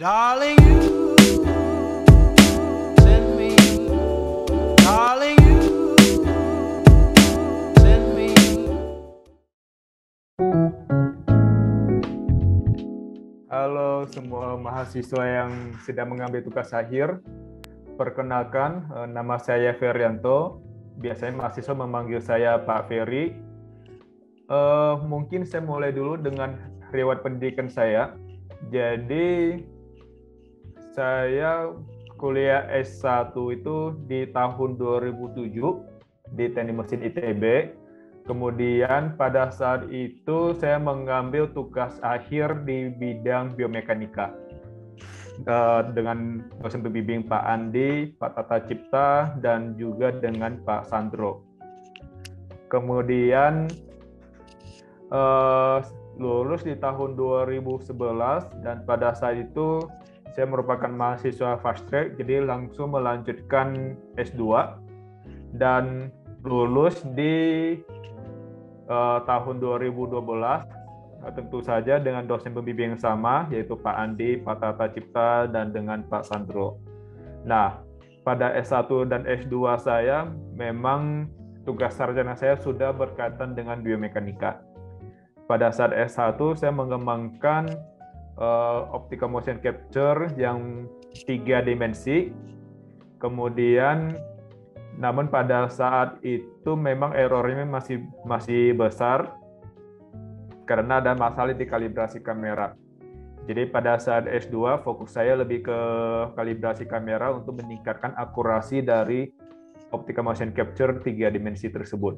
Darling, you send me. Darling, you send me. Halo semua mahasiswa yang sedang mengambil tugas akhir. Perkenalkan, nama saya Ferianto. Biasanya mahasiswa memanggil saya Pak Ferry. Mungkin saya mulai dulu dengan riwayat pendidikan saya. Jadi, saya kuliah S1 itu di tahun 2007 di Teknik Mesin ITB. Kemudian pada saat itu saya mengambil tugas akhir di bidang biomekanika dengan dosen pembimbing Pak Andi, Pak Tata Cipta, dan juga dengan Pak Sandro. Kemudian lulus di tahun 2011 dan pada saat itu saya merupakan mahasiswa fast track, jadi langsung melanjutkan S2 dan lulus di tahun 2012, tentu saja dengan dosen pembimbing yang sama, yaitu Pak Andi, Pak Tata Cipta, dan dengan Pak Sandro. Nah, pada S1 dan S2 saya, memang tugas sarjana saya sudah berkaitan dengan biomekanika. Pada saat S1, saya mengembangkan optical motion capture yang 3 dimensi. Kemudian, namun pada saat itu memang errornya masih besar karena ada masalah di kalibrasi kamera. Jadi pada saat S2 fokus saya lebih ke kalibrasi kamera untuk meningkatkan akurasi dari optical motion capture 3 dimensi tersebut.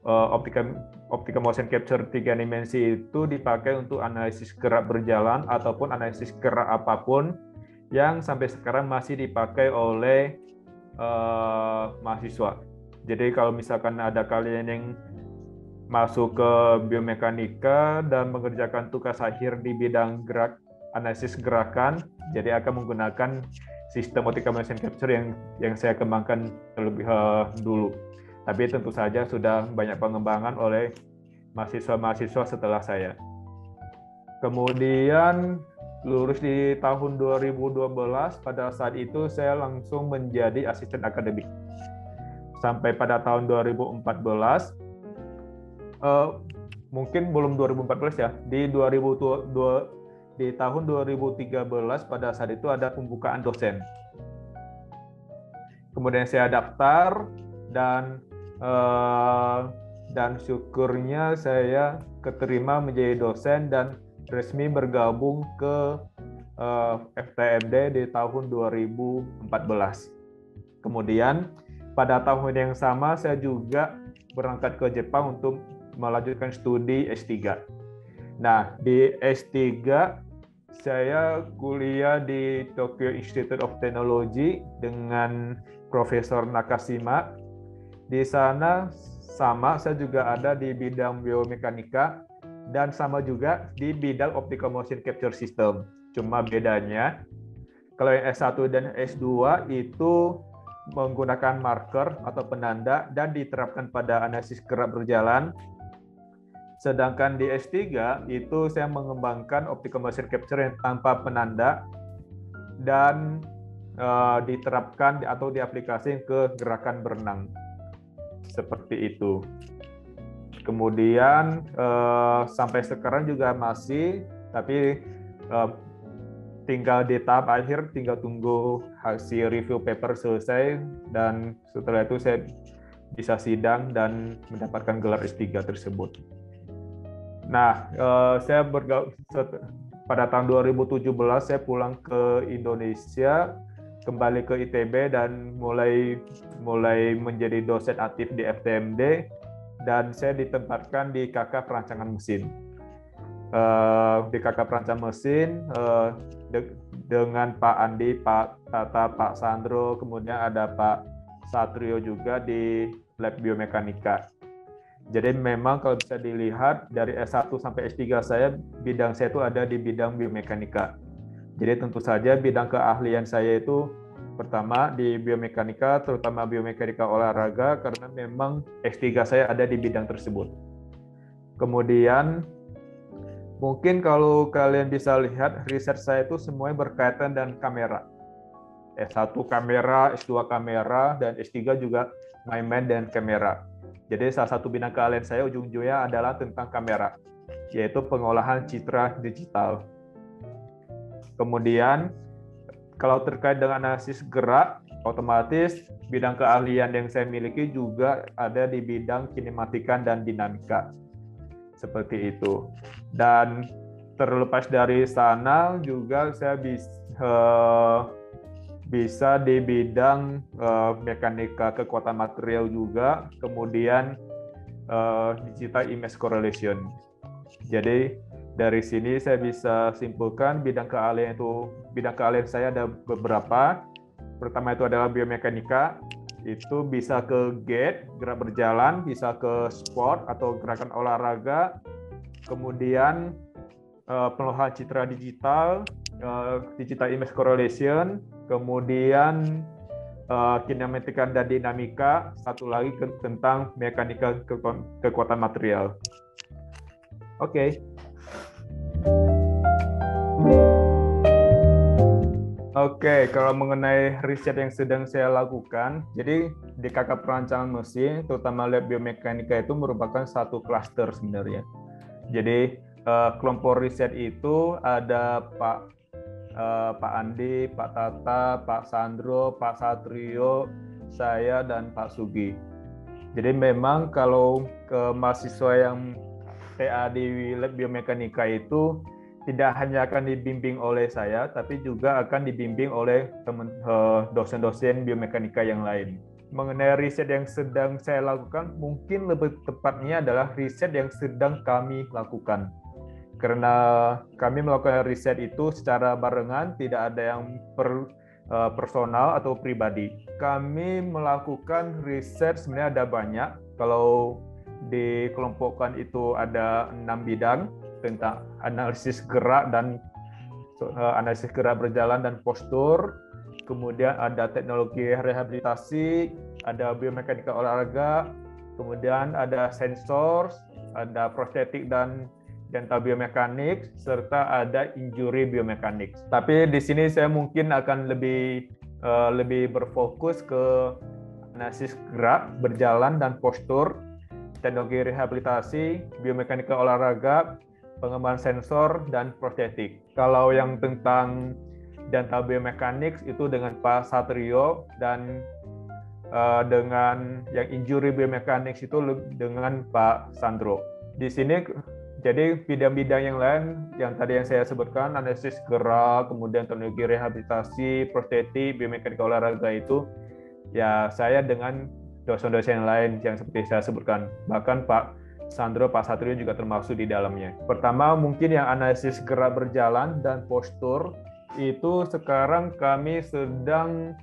Optical motion capture 3 dimensi itu dipakai untuk analisis gerak berjalan ataupun analisis gerak apapun yang sampai sekarang masih dipakai oleh mahasiswa. Jadi kalau misalkan ada kalian yang masuk ke biomekanika dan mengerjakan tugas akhir di bidang analisis gerakan, jadi akan menggunakan sistem optical motion capture yang saya kembangkan terlebih dulu. Tapi tentu saja sudah banyak pengembangan oleh mahasiswa-mahasiswa setelah saya. Kemudian lulus di tahun 2012, pada saat itu saya langsung menjadi asisten akademik. Sampai pada tahun 2014, mungkin belum 2014 ya, di tahun 2013 pada saat itu ada pembukaan dosen. Kemudian saya daftar dan syukurnya saya keterima menjadi dosen dan resmi bergabung ke FTMD di tahun 2014. Kemudian pada tahun yang sama saya juga berangkat ke Jepang untuk melanjutkan studi S3. Nah, di S3 saya kuliah di Tokyo Institute of Technology dengan Profesor Nakashima. Di sana sama, saya juga ada di bidang biomekanika dan sama juga di bidang optical motion capture system. Cuma bedanya, kalau yang S1 dan S2 itu menggunakan marker atau penanda dan diterapkan pada analisis gerak berjalan. Sedangkan di S3 itu saya mengembangkan optical motion capture yang tanpa penanda dan diterapkan atau diaplikasikan ke gerakan berenang. Seperti itu. Kemudian sampai sekarang juga masih, tapi tinggal di tahap akhir, tinggal tunggu hasil review paper selesai dan setelah itu saya bisa sidang dan mendapatkan gelar S3 tersebut. Nah, saya pada tahun 2017 saya pulang ke Indonesia, kembali ke ITB dan mulai menjadi dosen aktif di FTMD dan saya ditempatkan di KK Perancangan Mesin. Di KK Perancangan Mesin dengan Pak Andi, Pak Tata, Pak Sandro, kemudian ada Pak Satrio juga di lab biomekanika. Jadi memang kalau bisa dilihat dari S1 sampai S3 bidang saya itu ada di bidang biomekanika. Jadi tentu saja bidang keahlian saya itu pertama di biomekanika, terutama biomekanika olahraga, karena memang S3 saya ada di bidang tersebut. Kemudian Mungkin kalau kalian bisa lihat, riset saya itu semuanya berkaitan dengan kamera. S1 kamera, S2 kamera, dan S3 juga main-main dengan kamera. Jadi salah satu bidang keahlian saya ujung-ujungnya adalah tentang kamera, yaitu pengolahan citra digital. Kemudian, kalau terkait dengan analisis gerak, otomatis bidang keahlian yang saya miliki juga ada di bidang kinematika dan dinamika. Seperti itu. Dan terlepas dari sana juga saya bisa di bidang mekanika kekuatan material juga, kemudian digital image correlation. Jadi dari sini saya bisa simpulkan bidang keahlian saya ada beberapa. Pertama itu adalah biomekanika, itu bisa ke gait, gerak berjalan, bisa ke sport atau gerakan olahraga, kemudian pengolahan citra digital, digital image correlation, kemudian kinematika dan dinamika, satu lagi tentang mekanika kekuatan material. Oke. Oke, kalau mengenai riset yang sedang saya lakukan, jadi di kakak perancangan mesin, terutama lab biomekanika itu merupakan satu klaster sebenarnya. Jadi kelompok riset itu ada Pak Andi, Pak Tata, Pak Sandro, Pak Satrio, saya, dan Pak Sugi. Jadi memang kalau ke mahasiswa yang TA di lab biomekanika itu tidak hanya akan dibimbing oleh saya, tapi juga akan dibimbing oleh dosen-dosen biomekanika yang lain. Mengenai riset yang sedang saya lakukan, mungkin lebih tepatnya adalah riset yang sedang kami lakukan. Karena kami melakukan riset itu secara barengan, tidak ada yang personal atau pribadi. Kami melakukan riset sebenarnya ada banyak. Kalau dikelompokkan itu ada 6 bidang tentang analisis gerak dan analisis gerak berjalan dan postur. Kemudian ada teknologi rehabilitasi, ada biomekanika olahraga, kemudian ada sensor, ada prostetik dan dental biomekanik, serta ada injury biomekanik. Tapi di sini saya mungkin akan lebih berfokus ke analisis gerak, berjalan, dan postur, teknologi rehabilitasi, biomekanika olahraga, pengembangan sensor, dan prostetik. Kalau yang tentang dental biomekanik itu dengan Pak Satrio, dan dengan yang injury biomekanik itu dengan Pak Sandro. Di sini jadi bidang-bidang yang lain yang tadi yang saya sebutkan, analisis gerak, kemudian teknologi rehabilitasi, prostetik, biomekanika olahraga itu ya saya dengan dosen-dosen yang lain yang seperti saya sebutkan. Bahkan Pak Sandro, Pak Satrio juga termasuk di dalamnya. Pertama mungkin yang analisis gerak berjalan dan postur itu sekarang kami sedang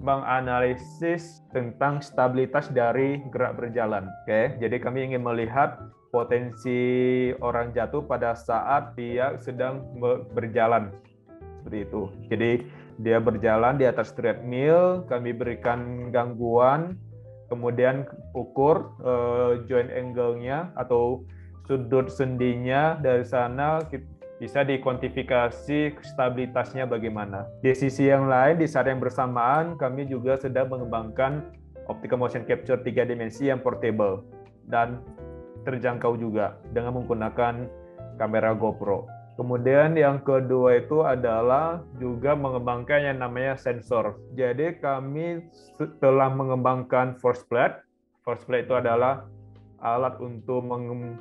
menganalisis tentang stabilitas dari gerak berjalan. Oke, jadi kami ingin melihat potensi orang jatuh pada saat dia sedang berjalan. Seperti itu. Jadi dia berjalan di atas treadmill, kami berikan gangguan, kemudian ukur joint angle-nya atau sudut sendinya, dari sana bisa dikuantifikasi stabilitasnya bagaimana. Di sisi yang lain, di saat yang bersamaan, kami juga sedang mengembangkan optical motion capture 3 dimensi yang portable dan terjangkau juga dengan menggunakan kamera GoPro. Kemudian yang kedua itu adalah juga mengembangkan yang namanya sensor. Jadi kami telah mengembangkan force plate. Force plate itu adalah alat untuk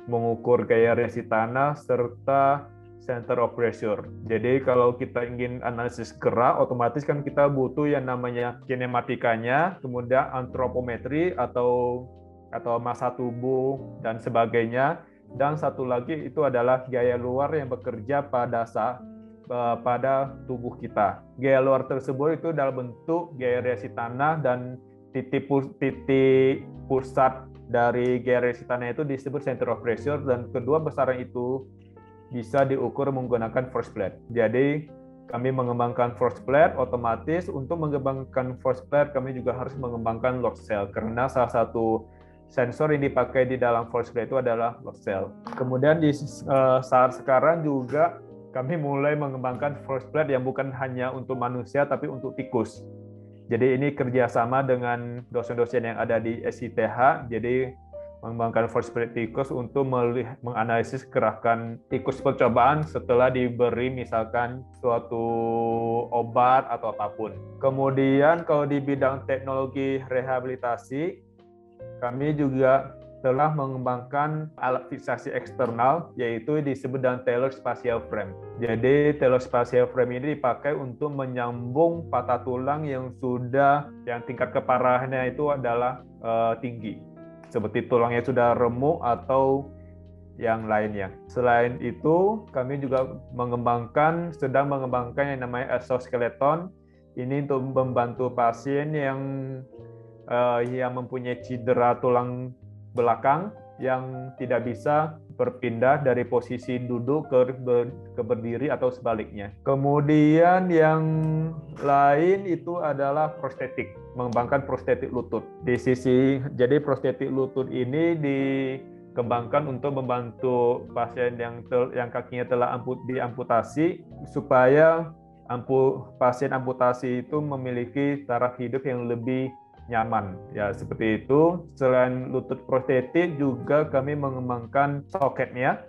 mengukur gaya reaksi tanah serta center of pressure. Jadi kalau kita ingin analisis gerak, otomatis kan kita butuh yang namanya kinematikanya, kemudian antropometri atau massa tubuh dan sebagainya. Dan satu lagi itu adalah gaya luar yang bekerja pada tubuh kita. Gaya luar tersebut itu dalam bentuk gaya reaksi tanah, dan titik pusat dari gaya reaksi tanah itu disebut center of pressure, dan kedua besaran itu bisa diukur menggunakan force plate. Jadi kami mengembangkan force plate, otomatis untuk mengembangkan force plate kami juga harus mengembangkan load cell, karena salah satu sensor yang dipakai di dalam force plate itu adalah load cell. Kemudian di saat sekarang juga kami mulai mengembangkan force plate yang bukan hanya untuk manusia tapi untuk tikus. Jadi ini kerjasama dengan dosen-dosen yang ada di SITH. Jadi mengembangkan force plate tikus untuk menganalisis gerakan tikus percobaan setelah diberi misalkan suatu obat atau apapun. Kemudian kalau di bidang teknologi rehabilitasi, kami juga telah mengembangkan alat fiksasi eksternal yaitu disebut dengan Taylor Spatial Frame. Jadi Taylor Spatial Frame ini dipakai untuk menyambung patah tulang yang tingkat keparahannya itu adalah tinggi. Seperti tulangnya sudah remuk atau yang lainnya. Selain itu, kami juga sedang mengembangkan yang namanya exoskeleton. Ini untuk membantu pasien yang mempunyai cedera tulang belakang yang tidak bisa berpindah dari posisi duduk ke berdiri atau sebaliknya. Kemudian yang lain itu adalah prostetik, mengembangkan prostetik lutut. Jadi prostetik lutut ini dikembangkan untuk membantu pasien yang kakinya telah diamputasi supaya pasien amputasi itu memiliki taraf hidup yang lebih nyaman, ya seperti itu. Selain lutut prostetik juga kami mengembangkan soketnya.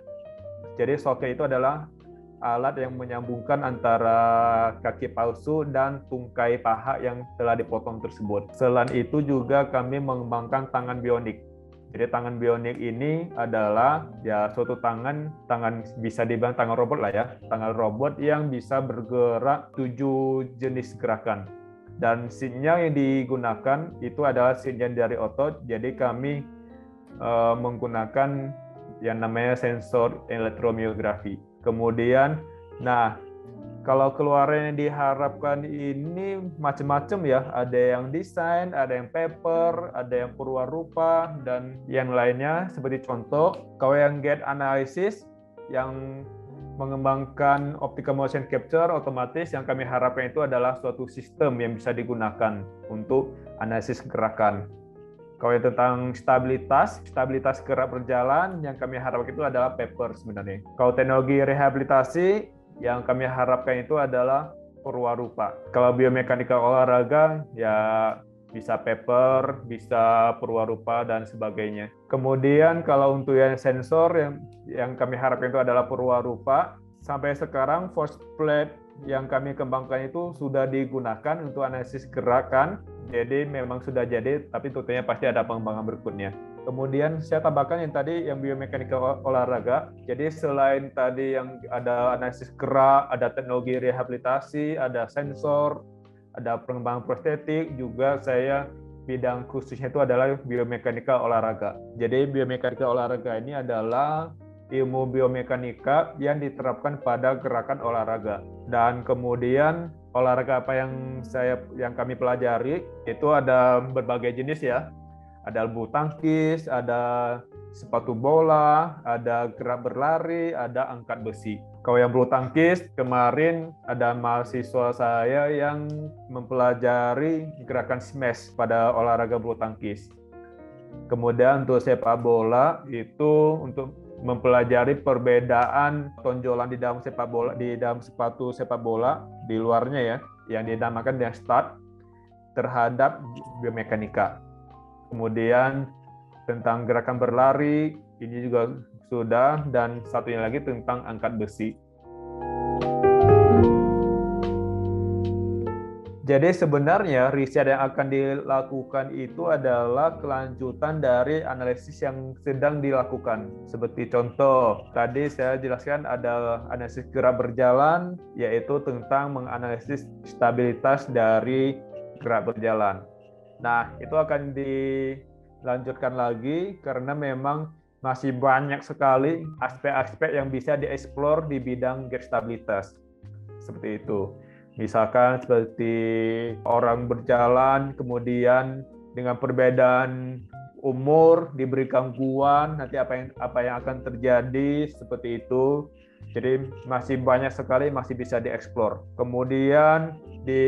Jadi soket itu adalah alat yang menyambungkan antara kaki palsu dan tungkai paha yang telah dipotong tersebut. Selain itu juga kami mengembangkan tangan bionik. Jadi tangan bionik ini adalah suatu tangan bisa dibilang tangan robot lah ya, tangan robot yang bisa bergerak 7 jenis gerakan. Dan sinyal yang digunakan itu adalah sinyal dari otot, jadi kami menggunakan yang namanya sensor elektromiografi. Kemudian, kalau keluaran yang diharapkan ini macam-macam ya, ada yang desain, ada yang paper, ada yang purwarupa, dan yang lainnya. Seperti contoh, kalau yang gait analysis, yang mengembangkan optical motion capture otomatis, yang kami harapkan itu adalah suatu sistem yang bisa digunakan untuk analisis gerakan. Kalau yang tentang stabilitas gerak berjalan, yang kami harapkan itu adalah paper sebenarnya. Kalau teknologi rehabilitasi, yang kami harapkan itu adalah purwarupa. Kalau biomekanika olahraga, ya bisa paper, bisa purwarupa, dan sebagainya. Kemudian kalau untuk yang sensor, yang kami harapkan itu adalah purwarupa. Sampai sekarang force plate yang kami kembangkan itu sudah digunakan untuk analisis gerakan. Jadi memang sudah jadi, tapi tentunya pasti ada pengembangan berikutnya. Kemudian saya tambahkan yang tadi yang biomekanika olahraga. Jadi selain tadi yang ada analisis gerak, ada teknologi rehabilitasi, ada sensor, ada pengembangan prostetik, juga saya bidang khususnya itu adalah biomekanika olahraga. Jadi biomekanika olahraga ini adalah ilmu biomekanika yang diterapkan pada gerakan olahraga. Dan kemudian olahraga apa yang kami pelajari itu ada berbagai jenis ya. Ada bulu tangkis, ada sepatu bola, ada gerak berlari, ada angkat besi. Kalau yang bulu tangkis, kemarin ada mahasiswa saya yang mempelajari gerakan smash pada olahraga bulu tangkis. Kemudian untuk sepak bola itu untuk mempelajari perbedaan tonjolan di dalam sepatu sepak bola di luarnya ya, yang dinamakan dengan stud terhadap biomekanika. Kemudian tentang gerakan berlari ini juga sudah, dan satunya lagi tentang angkat besi. Jadi sebenarnya riset yang akan dilakukan itu adalah kelanjutan dari analisis yang sedang dilakukan. Seperti contoh, tadi saya jelaskan ada analisis gerak berjalan, yaitu tentang menganalisis stabilitas dari gerak berjalan. Nah, itu akan dilanjutkan lagi karena memang masih banyak sekali aspek-aspek yang bisa dieksplor di bidang gait stabilitas. Seperti itu. Misalkan seperti orang berjalan, kemudian dengan perbedaan umur diberi gangguan, nanti apa yang akan terjadi, seperti itu. Jadi masih banyak sekali masih bisa dieksplor. Kemudian di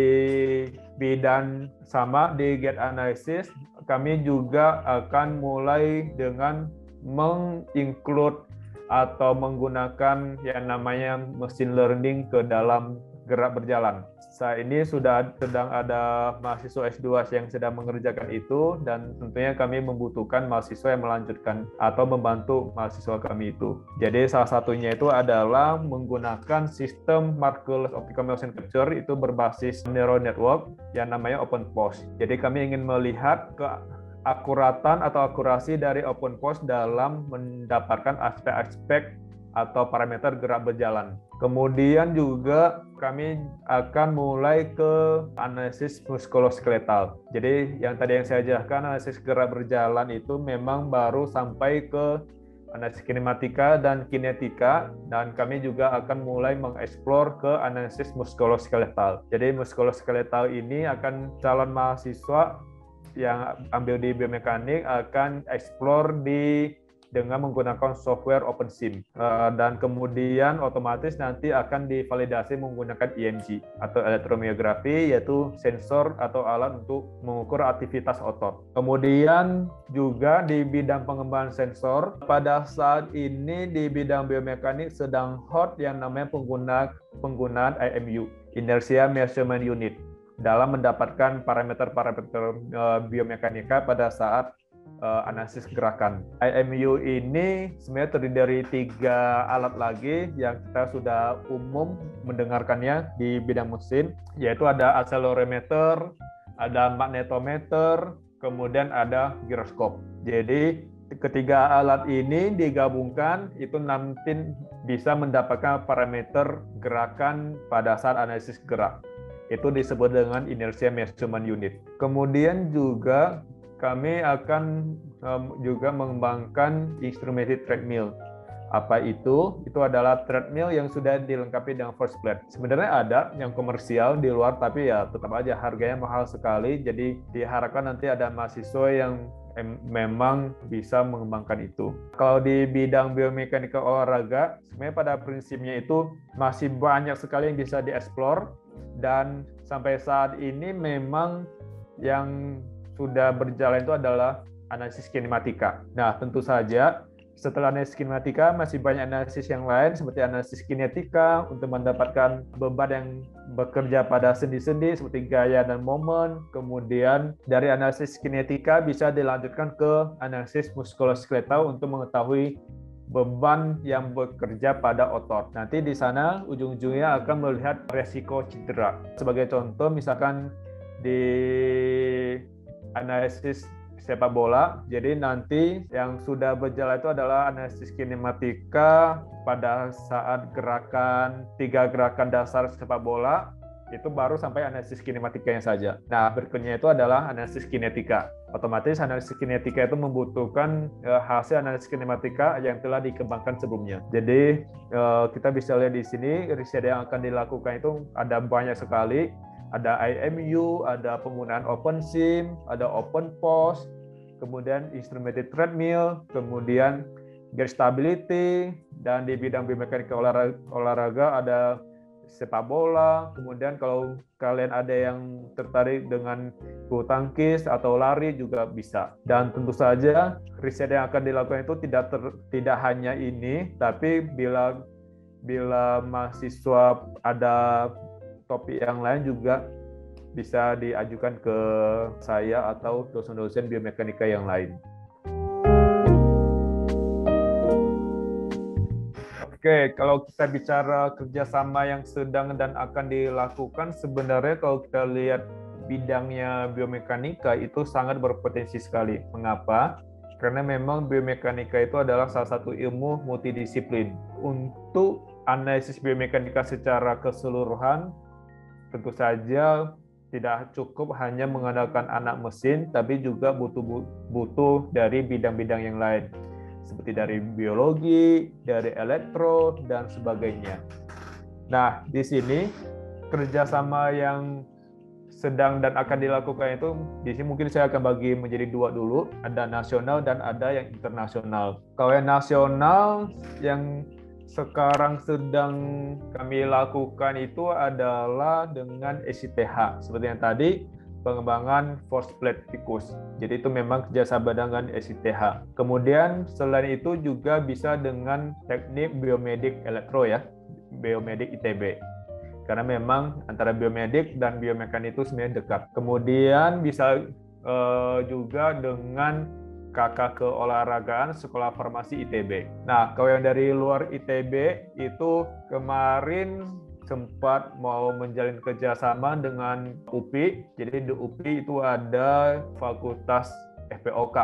bidang sama di gait analysis kami juga akan mulai dengan menginclude atau menggunakan yang namanya machine learning ke dalam gerak berjalan. Saat ini sedang ada mahasiswa S2 yang sedang mengerjakan itu, dan tentunya kami membutuhkan mahasiswa yang melanjutkan atau membantu mahasiswa kami itu. Jadi salah satunya itu adalah menggunakan sistem Markerless Optical Motion Capture itu berbasis neural network yang namanya OpenPOS. Jadi kami ingin melihat keakuratan atau akurasi dari OpenPOS dalam mendapatkan aspek-aspek atau parameter gerak berjalan. Kemudian juga kami akan mulai ke analisis muskuloskeletal. Jadi yang tadi yang saya jelaskan, analisis gerak berjalan itu memang baru sampai ke analisis kinematika dan kinetika, dan kami juga akan mulai mengeksplor ke analisis muskuloskeletal. Jadi muskuloskeletal ini akan calon mahasiswa yang ambil di biomekanik akan eksplor dengan menggunakan software OpenSim, dan kemudian otomatis nanti akan divalidasi menggunakan EMG atau elektromiografi, yaitu sensor atau alat untuk mengukur aktivitas otot. Kemudian juga di bidang pengembangan sensor, pada saat ini di bidang biomekanik sedang hot yang namanya penggunaan IMU, Inertia Measurement Unit, dalam mendapatkan parameter-parameter biomekanika pada saat analisis gerakan. IMU ini sebenarnya terdiri dari 3 alat lagi yang kita sudah umum mendengarkannya di bidang mesin, yaitu ada accelerometer, ada magnetometer, kemudian ada giroskop. Jadi ketiga alat ini digabungkan itu nanti bisa mendapatkan parameter gerakan pada saat analisis gerak. Itu disebut dengan Inertia Measurement Unit. Kemudian juga kami akan juga mengembangkan instrumented treadmill. Apa itu? Itu adalah treadmill yang sudah dilengkapi dengan force plate. Sebenarnya ada yang komersial di luar, tapi ya tetap aja harganya mahal sekali. Jadi diharapkan nanti ada mahasiswa yang memang bisa mengembangkan itu. Kalau di bidang biomekanika olahraga, sebenarnya pada prinsipnya itu masih banyak sekali yang bisa dieksplor, dan sampai saat ini memang yang sudah berjalan itu adalah analisis kinematika. Nah, tentu saja setelah analisis kinematika masih banyak analisis yang lain seperti analisis kinetika untuk mendapatkan beban yang bekerja pada sendi-sendi seperti gaya dan momen. Kemudian dari analisis kinetika bisa dilanjutkan ke analisis muskuloskeletal untuk mengetahui beban yang bekerja pada otot. Nanti di sana ujung-ujungnya akan melihat resiko cedera. Sebagai contoh, misalkan di analisis sepak bola, jadi nanti yang sudah berjalan itu adalah analisis kinematika pada saat gerakan 3 gerakan dasar sepak bola, itu baru sampai analisis kinematikanya saja. Nah, berikutnya itu adalah analisis kinetika. Otomatis analisis kinetika itu membutuhkan hasil analisis kinematika yang telah dikembangkan sebelumnya. Jadi kita bisa lihat di sini riset yang akan dilakukan itu ada banyak sekali. Ada IMU, ada penggunaan OpenSim, ada OpenPOS, kemudian instrumented treadmill, kemudian gear stability, dan di bidang biomekanika olahraga ada sepak bola. Kemudian kalau kalian ada yang tertarik dengan bulu tangkis atau lari juga bisa. Dan tentu saja riset yang akan dilakukan itu tidak hanya ini, tapi bila mahasiswa ada topik yang lain juga bisa diajukan ke saya atau dosen-dosen biomekanika yang lain. Oke, kalau kita bicara kerjasama yang sedang dan akan dilakukan, sebenarnya kalau kita lihat bidangnya biomekanika itu sangat berpotensi sekali. Mengapa? Karena memang biomekanika itu adalah salah satu ilmu multidisiplin. Untuk analisis biomekanika secara keseluruhan, tentu saja tidak cukup hanya mengandalkan anak mesin, tapi juga butuh dari bidang-bidang yang lain, seperti dari biologi, dari elektro, dan sebagainya. Nah, di sini kerjasama yang sedang dan akan dilakukan itu, di sini mungkin saya akan bagi menjadi 2 dulu, ada nasional dan ada yang internasional. Kalau yang nasional, yang sekarang sedang kami lakukan itu adalah dengan SIPH. Seperti yang tadi, pengembangan force plate tikus. Jadi itu memang kerjasama dengan SITH. Kemudian selain itu juga bisa dengan teknik biomedik elektro ya, biomedik ITB. Karena memang antara biomedik dan biomekanik itu sebenarnya dekat. Kemudian bisa juga dengan kakak keolahragaan Sekolah Farmasi ITB. Nah, kalau yang dari luar ITB itu kemarin sempat mau menjalin kerjasama dengan UPI. Jadi di UPI itu ada Fakultas FPOK,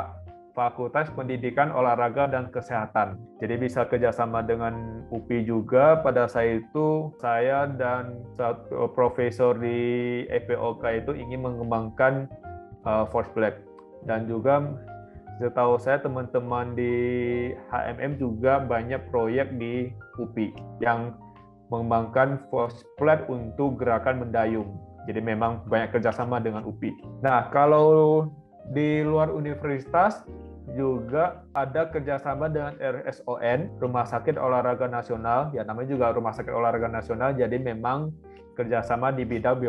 Fakultas Pendidikan Olahraga dan Kesehatan. Jadi bisa kerjasama dengan UPI juga. Pada saat itu saya dan satu profesor di FPOK itu ingin mengembangkan force plate. Dan juga setahu saya teman-teman di HMM juga banyak proyek di UPI yang mengembangkan force plate untuk gerakan mendayung. Jadi memang banyak kerjasama dengan UPI. Nah, kalau di luar universitas juga ada kerjasama dengan RSON, Rumah Sakit Olahraga Nasional. Ya, namanya juga Rumah Sakit Olahraga Nasional. Jadi memang kerjasama di bidang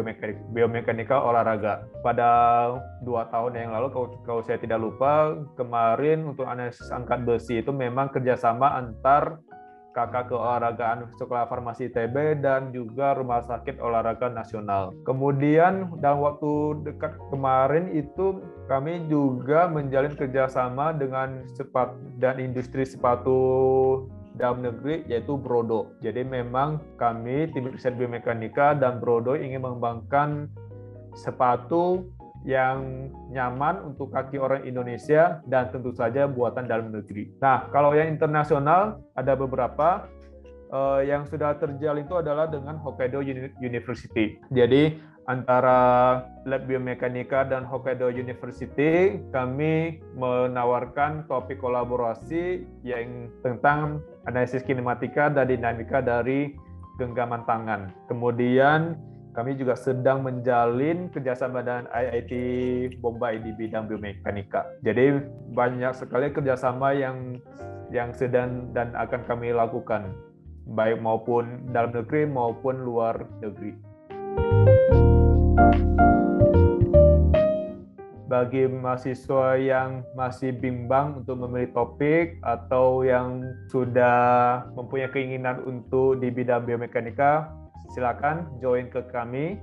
biomekanika olahraga. Pada 2 tahun yang lalu, kalau saya tidak lupa, kemarin untuk analisis angkat besi itu memang kerjasama antar kakak keolahragaan Sekolah Farmasi ITB dan juga Rumah Sakit Olahraga Nasional. Kemudian dalam waktu dekat kemarin itu kami juga menjalin kerjasama dengan sepatu dan industri sepatu dalam negeri yaitu Brodo. Jadi memang kami tim riset biomekanika dan Brodo ingin mengembangkan sepatu yang nyaman untuk kaki orang Indonesia dan tentu saja buatan dalam negeri. Nah, kalau yang internasional ada beberapa yang sudah terjalin itu adalah dengan Hokkaido University. Jadi antara Lab Biomekanika dan Hokkaido University kami menawarkan topik kolaborasi yang tentang analisis kinematika dan dinamika dari genggaman tangan. Kemudian kami juga sedang menjalin kerjasama dengan IIT Bombay di bidang biomekanika. Jadi banyak sekali kerjasama yang sedang dan akan kami lakukan, baik maupun dalam negeri maupun luar negeri. Bagi mahasiswa yang masih bimbang untuk memilih topik atau yang sudah mempunyai keinginan untuk di bidang biomekanika, silakan join ke kami.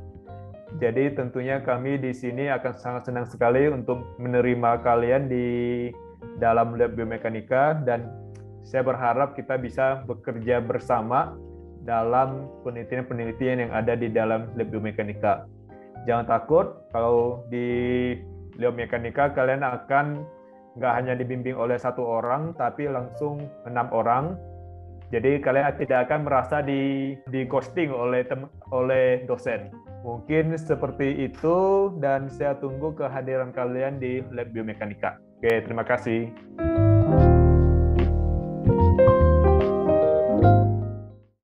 Jadi tentunya kami di sini akan sangat senang sekali untuk menerima kalian di dalam lab biomekanika dan saya berharap kita bisa bekerja bersama dalam penelitian-penelitian yang ada di dalam lab biomekanika. Jangan takut kalau di biomekanika kalian akan nggak hanya dibimbing oleh 1 orang, tapi langsung 6 orang. Jadi kalian tidak akan merasa di ghosting oleh dosen. Mungkin seperti itu dan saya tunggu kehadiran kalian di lab biomekanika. Oke, terima kasih.